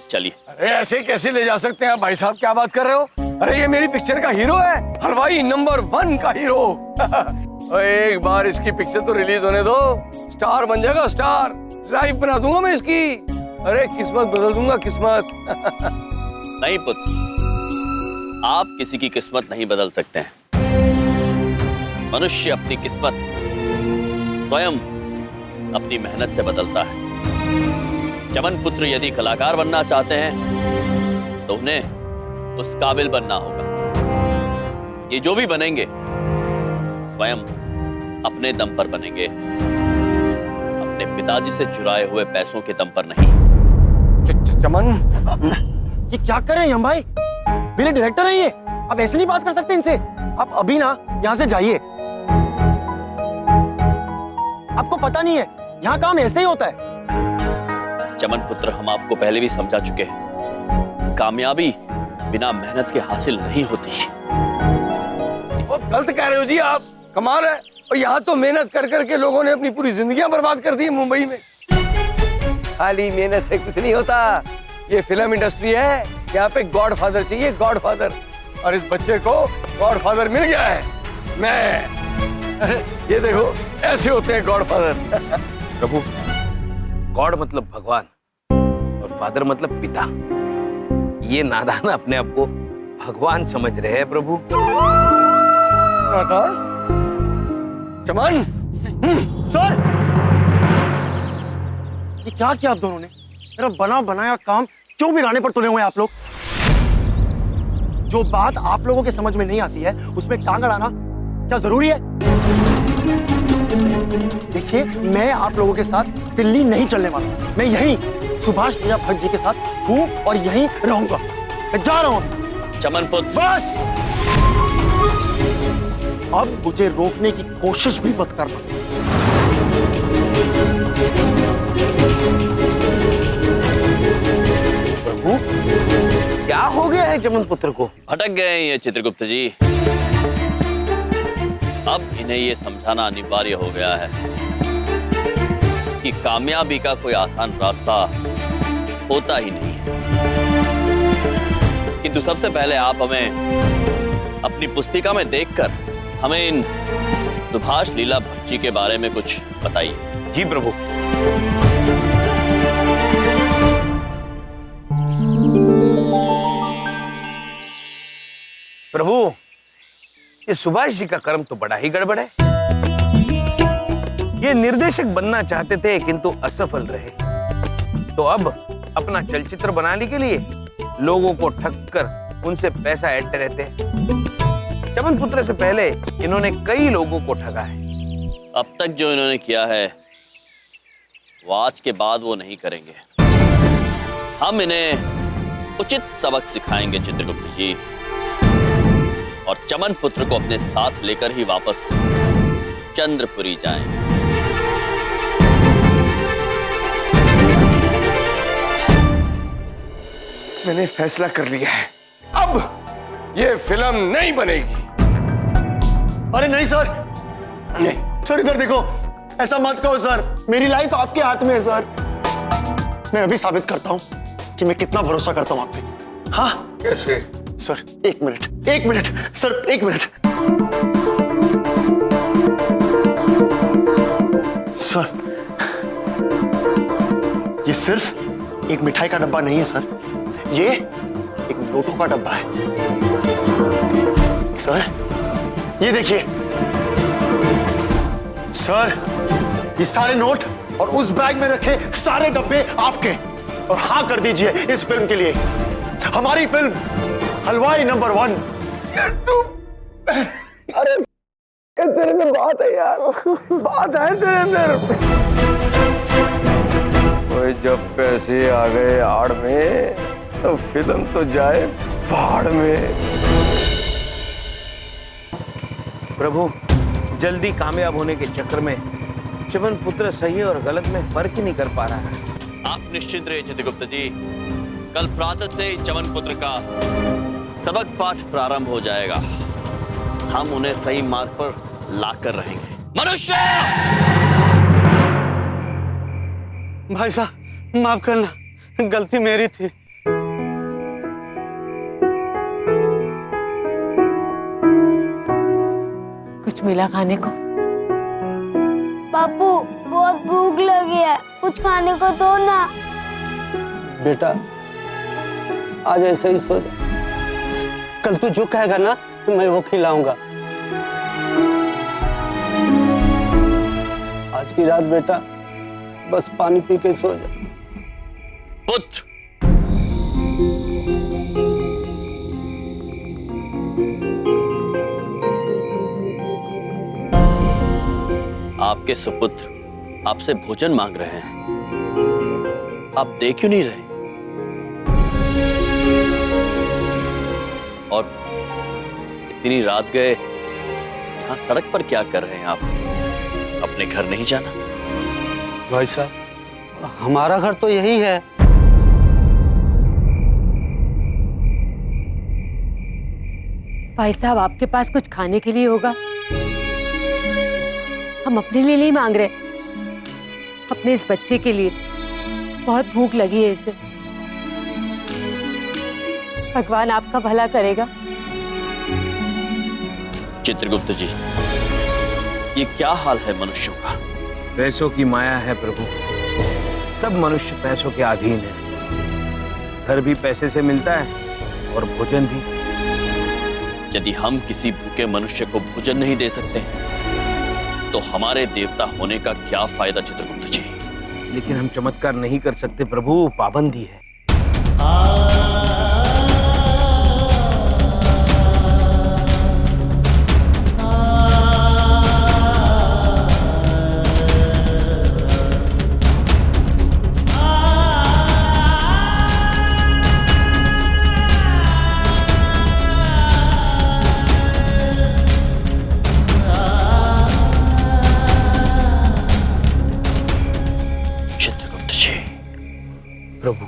चलिए। अरे ऐसे कैसे ले जा सकते हैं आप भाई साहब, क्या बात कर रहे हो? अरे ये मेरी पिक्चर का हीरो है, हलवाई नंबर 1 का हीरो। एक बार इसकी पिक्चर तो रिलीज होने दो, स्टार बन जाएगा स्टार। लाइफ बना दूंगा मैं इसकी। अरे किस्मत बदल दूंगा, किस्मत। नहीं पुत्र, आप किसी की किस्मत नहीं बदल सकते हैं। मनुष्य अपनी किस्मत स्वयं अपनी मेहनत से बदलता है। चमन पुत्र यदि कलाकार बनना चाहते हैं तो उन्हें उस काबिल बनना होगा। ये जो भी बनेंगे स्वयं अपने दम पर बनेंगे, अपने पिताजी से चुराए हुए पैसों के दम पर नहीं। चमन, ये क्या कर रहे हैं हम भाई? मेरे डायरेक्टर हैं ये, आप ऐसे नहीं बात कर सकते इनसे। आप अभी ना यहाँ से जाइए। आपको पता नहीं है यहाँ काम ऐसे ही होता है। चमन पुत्र, हम आपको पहले भी समझा चुके हैं, कामयाबी बिना मेहनत के हासिल नहीं होती। वो गलत कह रहे हो जी आप, कमाल है। और यहाँ तो मेहनत कर करके लोगों ने अपनी पूरी जिंदगियां बर्बाद कर दी है मुंबई में। खाली मेहनत से कुछ नहीं होता। ये फिल्म इंडस्ट्री है, यहाँ पे गॉडफादर चाहिए, गॉडफादर। और इस बच्चे को गॉडफादर मिल गया है, मैं। अरे ये देखो, ऐसे होते हैं गॉडफादर। प्रभु, गॉड मतलब भगवान और फादर मतलब पिता। ये नादान अपने आप को भगवान समझ रहे हैं प्रभु। चमन, सर, ये क्या किया आप दोनों ने? मेरा बना बनाया काम क्यों बिगाड़ने पर तुले हुए हैं आप लोग? जो बात आप लोगों के समझ में नहीं आती है उसमें टांग अड़ाना क्या जरूरी है? देखिए, मैं आप लोगों के साथ दिल्ली नहीं चलने वाला। मैं यहीं सुभाष लीला भट्ट जी के साथ हूं और यहीं रहूंगा। मैं जा रहा हूं। चमन पुत्र, बस अब मुझे रोकने की कोशिश भी मत करना। प्रभु, क्या हो गया है चमन पुत्र को? भटक गए हैं ये चित्रगुप्त जी। अब इन्हें ये समझाना अनिवार्य हो गया है कि कामयाबी का कोई आसान रास्ता होता ही नहीं है। किंतु सबसे पहले आप हमें अपनी पुस्तिका में देखकर हमें इन सुभाष लीला भट्ट जी के बारे में कुछ बताइए। जी प्रभु। प्रभु, ये सुभाष जी का कर्म तो बड़ा ही गड़बड़ है। ये निर्देशक बनना चाहते थे किंतु असफल रहे, तो अब अपना चलचित्र बनाने के लिए लोगों को ठग कर उनसे पैसा ऐंठते रहते हैं। चमन पुत्र से पहले इन्होंने कई लोगों को ठगा है। अब तक जो इन्होंने किया है वो आज के बाद वो नहीं करेंगे। हम इन्हें उचित सबक सिखाएंगे चित्रगुप्त जी, और चमन पुत्र को अपने साथ लेकर ही वापस चंद्रपुरी जाएंगे। मैंने फैसला कर लिया है, अब ये फिल्म नहीं बनेगी। अरे नहीं सर, नहीं सर इधर देखो, ऐसा मत कहो सर। मेरी लाइफ आपके हाथ में है सर। मैं अभी साबित करता हूं कि मैं कितना भरोसा करता हूं आप पे। हाँ कैसे? सर, एक मिनट सर, एक मिनट। सर, ये सिर्फ एक मिठाई का डब्बा नहीं है सर, ये एक नोटों का डब्बा है। सर, ये देखिए सर, ये सारे नोट और उस बैग में रखे सारे डब्बे आपके। और हाँ कर दीजिए इस फिल्म के लिए, हमारी फिल्म हलवाई नंबर 1। यार तू, अरे तेरे में बात है यार, बात है तेरे अंदर। ओए, जब पैसे आ गए आड़ में तो फिल्म तो जाए भाड़ में। प्रभु, जल्दी कामयाब होने के चक्कर में चमन पुत्र सही और गलत में फर्क ही नहीं कर पा रहा है। आप निश्चित रहिए चित्रगुप्त जी, कल प्रातः से चमन पुत्र का सबक पाठ प्रारंभ हो जाएगा। हम उन्हें सही मार्ग पर लाकर रहेंगे। मनुष्य! भाई साहब, माफ करना, गलती मेरी थी। कुछ मिला खाने को? पापू बहुत भूख लगी है, कुछ खाने को दो ना। बेटा आज ऐसे ही सो जा, कल तू जो कहेगा ना तो मैं वो खिलाऊंगा। आज की रात बेटा बस पानी पी के सो जा। पुत्र, आपके सुपुत्र आपसे भोजन मांग रहे हैं, आप दे क्यों नहीं रहे? और इतनी रात गए यहां सड़क पर क्या कर रहे हैं आप? अपने घर नहीं जाना? भाई साहब हमारा घर तो यही है। भाई साहब आपके पास कुछ खाने के लिए होगा। हम अपने लिए नहीं मांग रहे, अपने इस बच्चे के लिए। बहुत भूख लगी है इसे। भगवान आपका भला करेगा। चित्रगुप्त जी, ये क्या हाल है मनुष्यों का? पैसों की माया है प्रभु, सब मनुष्य पैसों के अधीन है। घर भी पैसे से मिलता है और भोजन भी। यदि हम किसी भूखे मनुष्य को भोजन नहीं दे सकते तो हमारे देवता होने का क्या फायदा चित्रगुप्त जी? लेकिन हम चमत्कार नहीं कर सकते प्रभु, पाबंदी है। प्रभु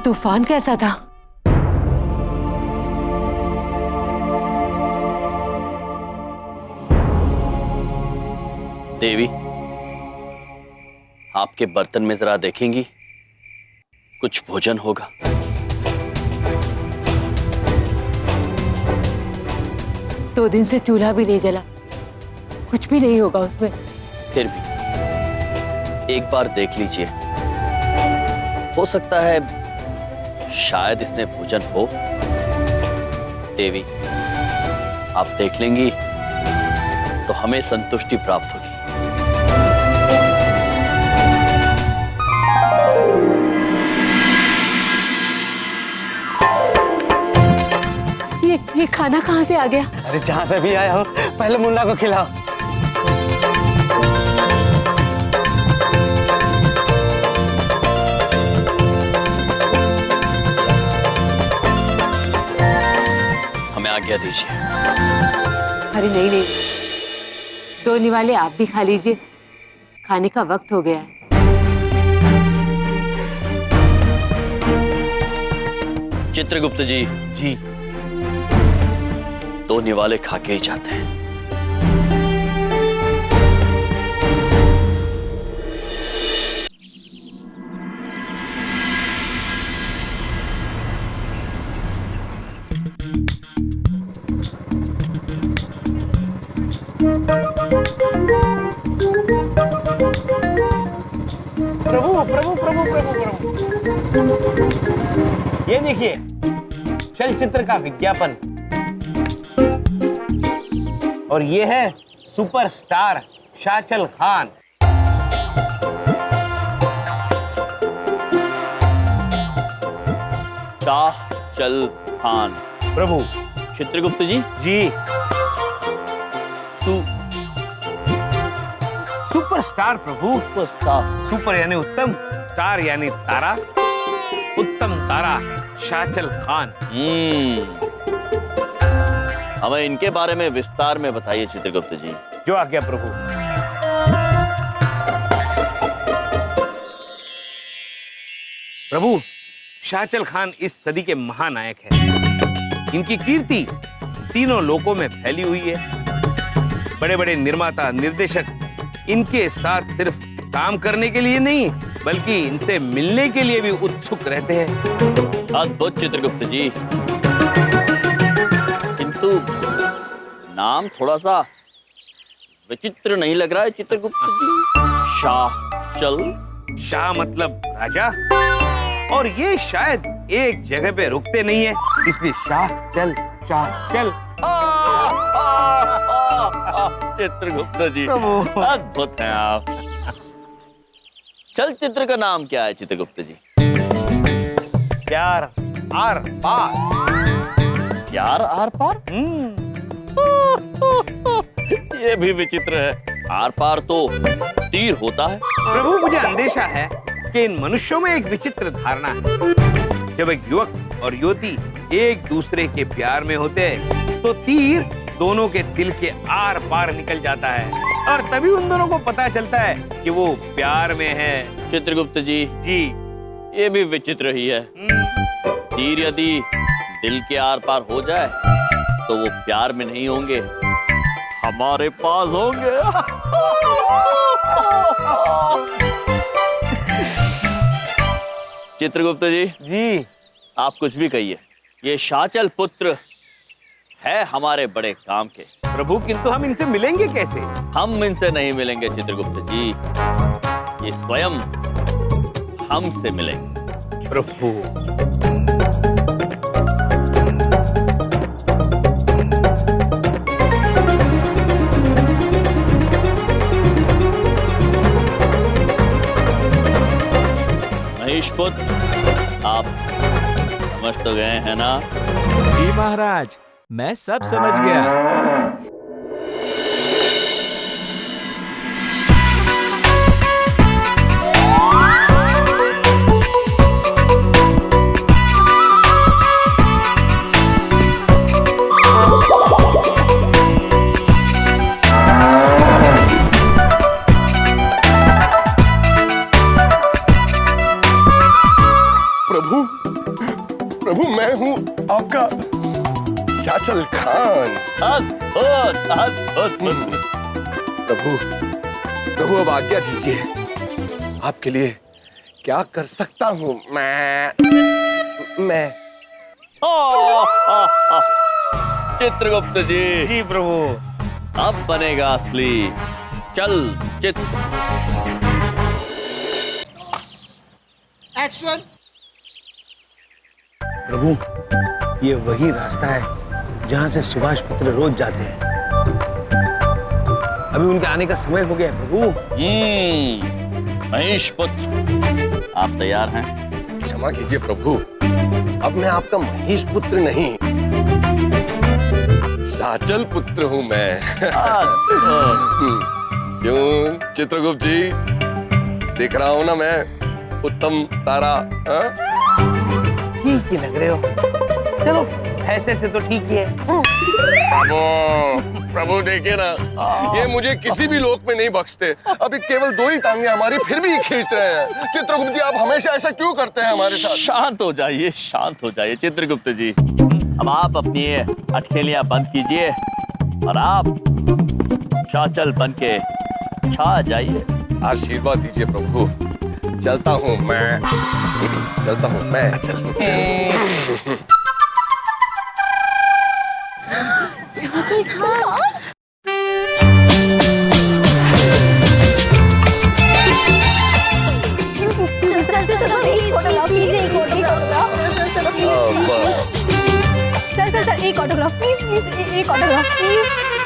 तूफान कैसा था? देवी, आपके बर्तन में जरा देखेंगी, कुछ भोजन होगा। दो दिन से चूल्हा भी नहीं जला, कुछ भी नहीं होगा उसमें। फिर भी एक बार देख लीजिए, हो सकता है शायद इसमें भोजन हो। देवी, आप देख लेंगी तो हमें संतुष्टि प्राप्त होगी। ये खाना कहाँ से आ गया? अरे जहां से भी आया हो पहले मुन्ना को खिलाओ। हमें आज्ञा दीजिए। अरे नहीं नहीं, दो निवाले आप भी खा लीजिए, खाने का वक्त हो गया है। चित्रगुप्त जी, जी दो निवाले खा के ही जाते हैं। प्रभु प्रभु प्रभु प्रभु, ये देखिए चलचित्र का विज्ञापन, और ये है सुपरस्टार शाचल खान। शाहचल खान। प्रभु चित्रगुप्त जी, जी, सुपरस्टार प्रभु। सुपरस्टार। सुपर यानी उत्तम, स्टार यानी तारा, उत्तम तारा शाचल खान। हमें इनके बारे में विस्तार में बताइए चित्रगुप्त जी। जो आज्ञा प्रभु। प्रभु, शाचल खान इस सदी के महानायक हैं। इनकी कीर्ति तीनों लोकों में फैली हुई है। बड़े बड़े निर्माता, निर्देशक इनके साथ सिर्फ काम करने के लिए नहीं, बल्कि इनसे मिलने के लिए भी उत्सुक रहते हैं। अद्भुत चित्रगुप्त जी, किंतु नाम थोड़ा सा विचित्र नहीं लग रहा है चित्रगुप्त जी? शाहचल। शाह मतलब राजा, और ये शायद एक जगह पे रुकते नहीं है, इसलिए शाह चल चित्रगुप्त जी, अद्भुत हैं आप। चलचित्र का नाम क्या है चित्रगुप्त जी? प्यार आर पार। प्यार आर पार? ये भी विचित्र है। आर पार तो तीर होता है। प्रभु, मुझे अंदेशा है कि इन मनुष्यों में एक विचित्र धारणा है। जब एक युवक और युवती एक दूसरे के प्यार में होते हैं, तो तीर दोनों के दिल के आर पार निकल जाता है, और तभी उन दोनों को पता चलता है कि वो प्यार में है। चित्रगुप्त जी, ये भी विचित्र ही है। तीर यदि दिल के आर पार हो जाए तो वो प्यार में नहीं होंगे, हमारे पास होंगे। चित्रगुप्त जी, आप कुछ भी कहिए, ये शाचल पुत्र है हमारे बड़े काम के। प्रभु, किंतु हम इनसे मिलेंगे कैसे? हम इनसे नहीं मिलेंगे चित्रगुप्त जी, ये स्वयं हमसे मिलेंगे। प्रभु, महेशपुत्र, आप समझ तो गए हैं ना? जी महाराज, मैं सब समझ गया। प्रभु, मैं हूँ आपका शाचल खान। अद्भुत, अद्भुत पुत्र। प्रभु, अब आज्ञा दीजिए, आपके लिए क्या कर सकता हूँ मैं? चित्रगुप्त जी, प्रभु, अब बनेगा असली चल चित्र। एक्शन। प्रभु, ये वही रास्ता है जहां से सुभाष पुत्र रोज जाते हैं। अभी उनके आने का समय हो गया है प्रभु। महेश पुत्र, आप तैयार हैं? क्षमा कीजिए प्रभु, अब मैं आपका महेश पुत्र नहीं, शाचल पुत्र हूँ मैं। क्यों चित्रगुप्त जी, देख रहा हूँ ना मैं उत्तम तारा? ठीक ही लग रहे हो। चलो, ऐसे से तो ठीक ही है। प्रभु देखिए ना, ये मुझे किसी भी लोक में नहीं बख्शते। अभी केवल 2 ही टांगे हमारी, फिर भी ये खींच रहे हैं। चित्रगुप्त जी, आप हमेशा ऐसा क्यों करते हैं हमारे साथ? शांत हो जाइए, शांत हो जाइए चित्रगुप्त जी। अब आप अपनी अटखेलियां बंद कीजिए और आप शाचल बन के छा जाइए। आशीर्वाद दीजिए प्रभु, चलता हूँ मैं। सर एक ऑटोग्राफ प्लीज प्लीज, एक autograph please.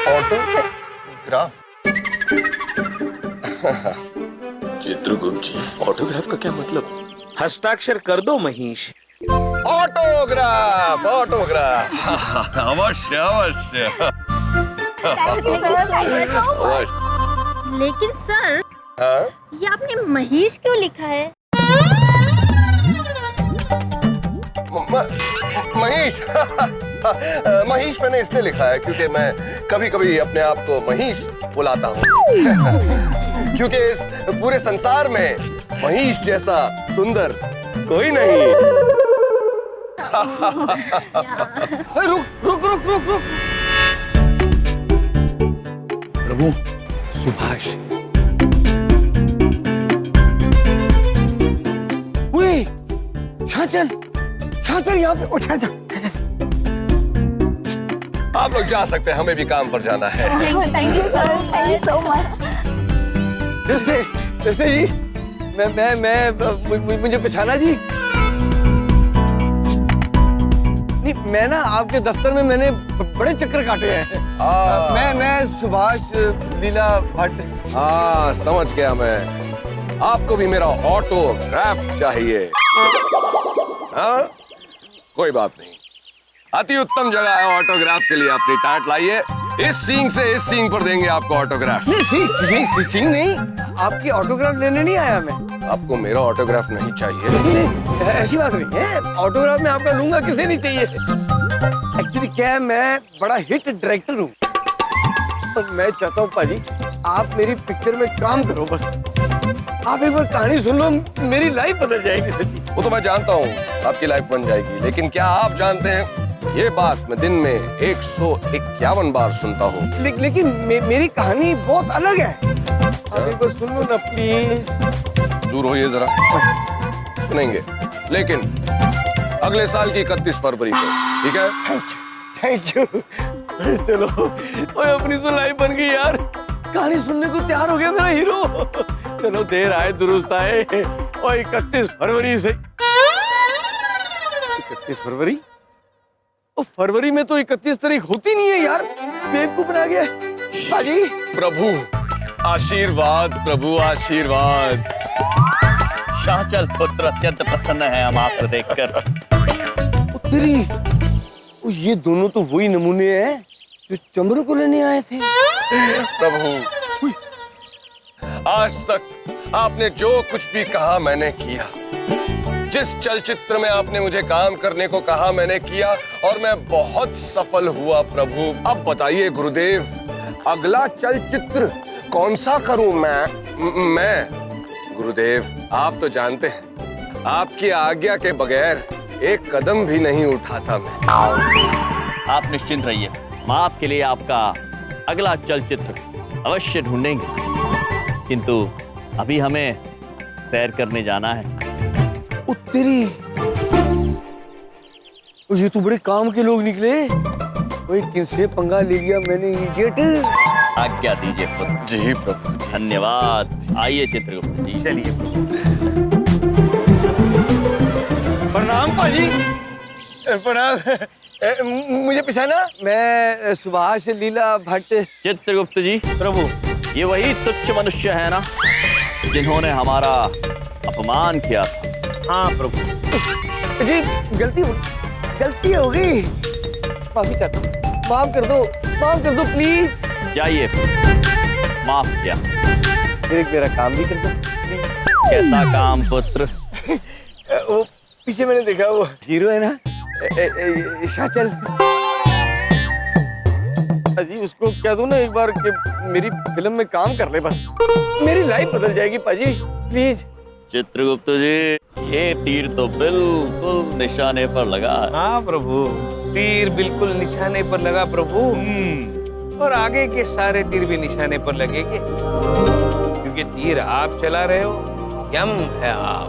Autograph? Chitragupt ji, autograph का क्या मतलब? हस्ताक्षर कर दो महिष। Autograph, autograph. अवश्य अवश्य लेकिन सर, ये आपने महेश क्यों लिखा है? महेश महेश मैंने इसलिए लिखा है क्योंकि मैं कभी कभी अपने आप को महेश बुलाता हूँ। क्योंकि इस पूरे संसार में महेश जैसा सुंदर कोई नहीं। रुक रुक रुक रुक रुक। प्रभु, सुभाष। चल यहाँ पे उठा जा। आप लोग जा सकते हैं, हमें भी काम पर जाना है। Thank you sir, thank you so much. रिश्ते जी, मैं मुझे पहचाना जी? नहीं, मैं ना आपके दफ्तर में मैंने बड़े चक्कर काटे हैं। मैं सुभाष लीला भट्ट। हाँ, समझ गया मैं। आपको भी मेरा ऑटोग्राफ चाहिए? हाँ, कोई बात नहीं। अति उत्तम जगह है ऑटोग्राफ के लिए। अपनी टाट लाइए, इस सींग से इस सींग पर देंगे आपको ऑटोग्राफ। नहीं, सींग नहीं, आपकी ऑटोग्राफ लेने नहीं आया मैं। आपको मेरा ऑटोग्राफ नहीं चाहिए? नहीं, ऐसी बात नहीं है। ऑटोग्राफ में आपका लूंगा, किसे नहीं चाहिए। एक्चुअली क्या है, मैं बड़ा हिट डायरेक्टर हूँ, तो मैं चाहता हूँ पाजी आप मेरी पिक्चर में काम करो। बस आप एक बार कहानी सुन लो, मेरी लाइफ बदल जाएगी सच्ची। वो तो मैं जानता हूँ आपकी लाइफ बन जाएगी, लेकिन क्या आप जानते हैं ये बात मैं दिन में 151 बार सुनता हूँ। लेकिन मेरी कहानी बहुत अलग है। आप एक बार सुन लो ना प्लीज। दूर होइए जरा, सुनेंगे, लेकिन अगले साल की 31 फरवरी को, ठीक है? Thank you. चलो, ओए अपनी तो लाइफ बन गई यार। कहानी सुनने को तैयार हो गया मेरा हीरो। चलो, देर आए दुरुस्त आए। और 31 फरवरी से 31 फरवरी? ओ, फरवरी में तो 31 तारीख होती नहीं है यार। बेवकूफ बना गया बाजी। प्रभु आशीर्वाद, प्रभु आशीर्वाद। शाहचल पुत्र अत्यंत प्रसन्न है हम आपको देखकर। तेरी, ये दोनों तो वही नमूने हैं जो चंद्र को लेने आए थे। प्रभु, आज तक आपने जो कुछ भी कहा मैंने किया। जिस चलचित्र में आपने मुझे काम करने को कहा मैंने किया, और मैं बहुत सफल हुआ प्रभु। अब बताइए गुरुदेव, अगला चलचित्र कौन सा करूं मैं? गुरुदेव, आप तो जानते हैं आपकी आज्ञा के बगैर एक कदम भी नहीं उठाता मैं। आप निश्चिंत रहिए, हम आपके लिए आपका अगला चलचित्र अवश्य ढूंढेंगे। किंतु अभी हमें सैर करने जाना है। उत्तरी, ये तो बड़े काम के लोग निकले। कोई किनसे पंगा ले लिया मैंने, इडियट। आज्ञा दीजिए पुत्र। जी प्रभु। धन्यवाद। आइए चित्रगुप्त जी, चलिए। प्रणाम पाजी। प्रणाम। मुझे पहचाना? मैं सुभाष लीला भट्ट। चित्रगुप्त जी, प्रभु ये वही तुच्छ मनुष्य है ना जिन्होंने हमारा अपमान किया था? हाँ प्रभु जी, गलती हो गई। माफी चाहता हूँ, माफ कर दो प्लीज। जाइए, माफ किया। फिर एक मेरा काम भी कर दो। कैसा काम पुत्र? वो पीछे मैंने देखा, वो हीरो है ना, शाचल जी, उसको कह दो ना एक बार कि मेरी फिल्म में काम कर ले, बस मेरी लाइफ बदल जाएगी पाजी, प्लीज। चित्रगुप्त जी, ये तीर तो बिल्कुल निशाने पर लगा है। हाँ प्रभु, तीर बिल्कुल निशाने पर लगा प्रभु। और आगे के सारे तीर भी निशाने पर लगेंगे, क्योंकि तीर आप चला रहे हो, यम है आप।